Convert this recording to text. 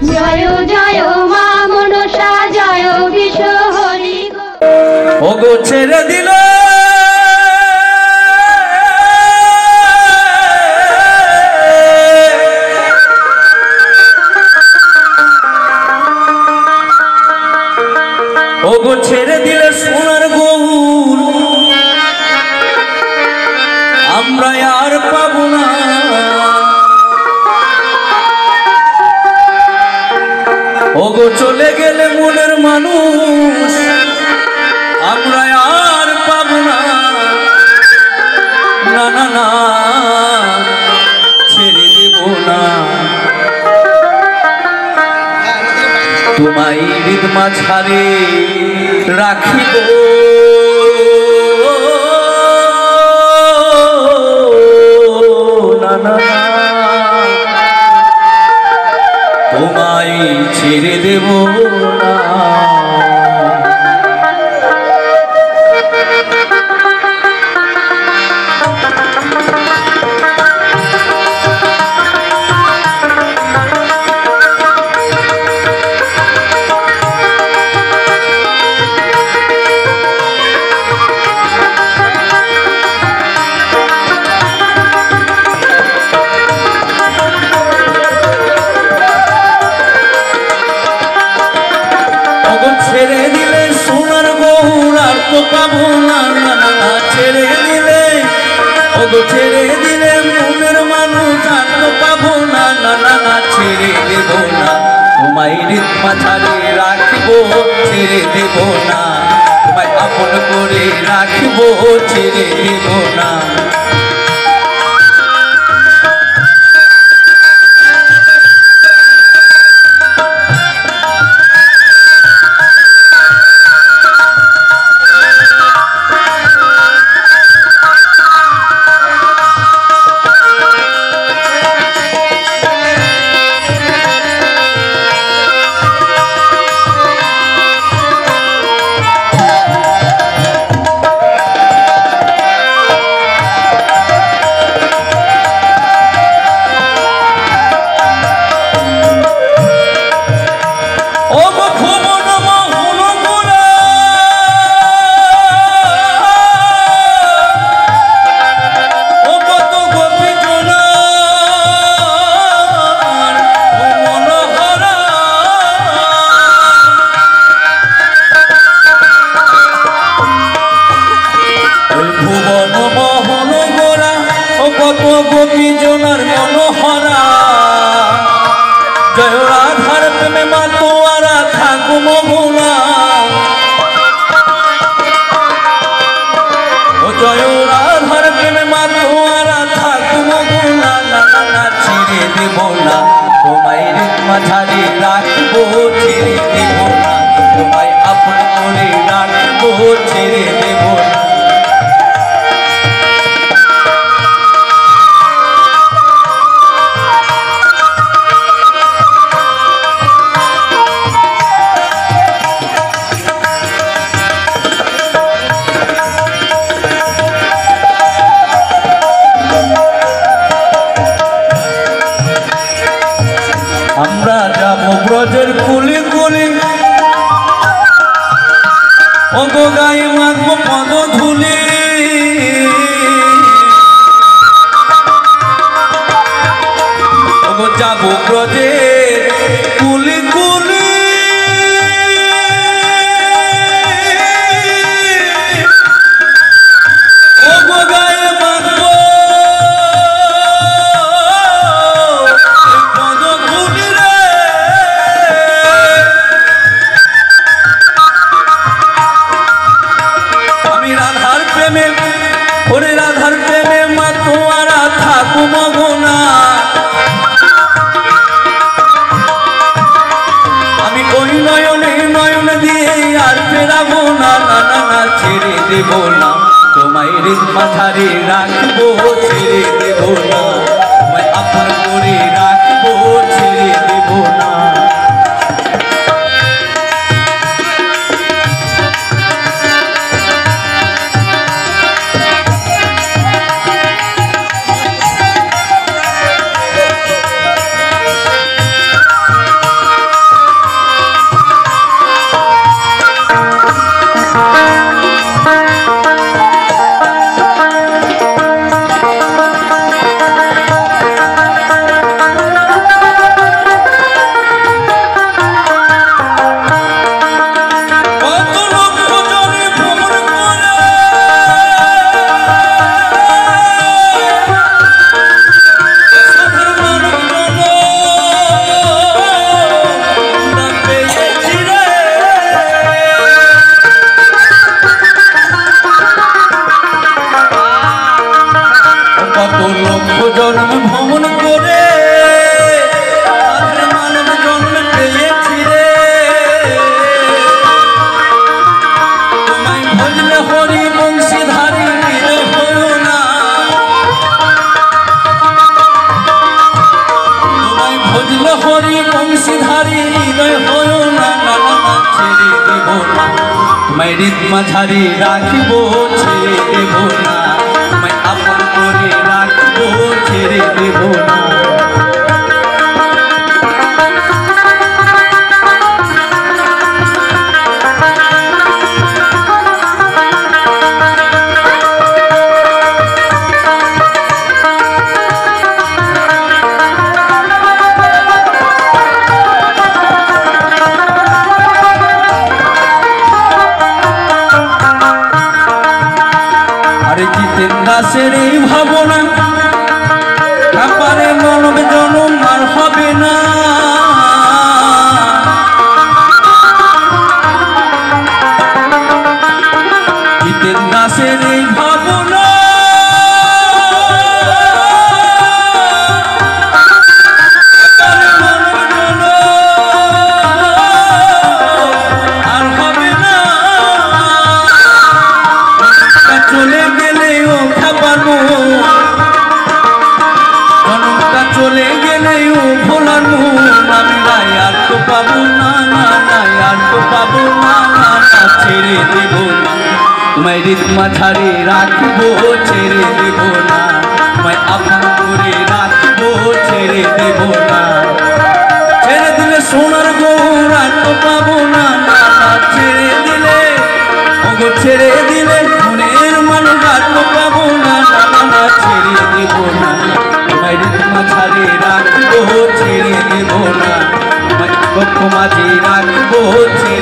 জয় জয় মা মনসা জয় বিশ্ব হরি ওগো ছেড়ে দিল ওগো ছেড়ে দিলে সোনার গৌর আমরা আর পাবো না ওগো চলে গেলে মনের মানুষ আমরা আর পাবো না না না না ছেড়ে দেব না তোমায় হৃদ মাঝারে রাখিব না না তোমায় ছেড়ে দেব না ছেড়ে দিলে সোনার গৌর আর তো পাবো না না না ছেড়ে দিলে ওগো ছেড়ে দিলে মনের মানুষ আর তো পাবো না না না না ছেড়ে দেব না তোমায় হৃদ মাঝারে রাখবো ছেড়ে দেব না তোমায় আপন করে রাখবো ছেড়ে দেব না গোপীজনার মনোহরা জয় রাধার প্রেমে মা তোয়ারা থাকো মোহনা ও জয় রাধার প্রেমে মা তোয়ারা থাকো মোহনা না না না ছেড়ে দেব না তোমায় হৃদ মাঝারে রাখবো ছেড়ে দেব না তোমায় আপন করে রাখবো ছেড়ে দেব না আমরা যাবো ব্রজের কুলি কুলি ওগো গায়ে মাখবো পদ ধুলি ওগো যাবো ব্রজের কুলি কুলি ওগো গায়ে মাখবো ওরে রাধার প্রেমে মা তোয়ারা থাকো মগনা আমি ওই নয়নে নয়ন দিয়ে আর ফেরাবো না না না না ছেড়ে দেব না তোমায় হৃদ মাঝারে রাখবো ছেড়ে দেব না তোমায় আপন করে রাখবো ছেড়ে দেব না তোমারই বংশীধারী হৃদয় হয় না না না না, ছেড়ে দেব না তোমায় হৃদ মাঝারি রাখিব, ছেড়ে দেব না তোমায় আপন করে রাখবো, ছেড়ে দেব না। জিতেন দাসের এই ভাবনা কাপারে মানব জনম আর হবে না, জিতেন দাসের এই ভাবনা কাপারে মানব জনম আর হবে না, চলে গেলেও খাপানো জনমটা চলে গেলেও ভোলানো, আমি নাই আর তো পাবো না না নাই আর তো পাবো না না না, ছেড়ে দেব না তোমায় হৃদ মাঝারে রাখবো, ছেড়ে দেব না তোমায় আপন করে রাখবো, ছেড়ে দেব না। ছেড়ে দিলে সোনার গৌর আর তো পাবো না না না, ছেড়ে দিলে ওগো ছেড়ে দিলে মনের মানুষ আর তো পাবো না না না না, ছেড়ে দেব না তোমায় হৃদ মাঝারে রাখবো, ছেড়ে দেব না তোমায় পক্ষ মাঝে রাখবো, ছেড়ে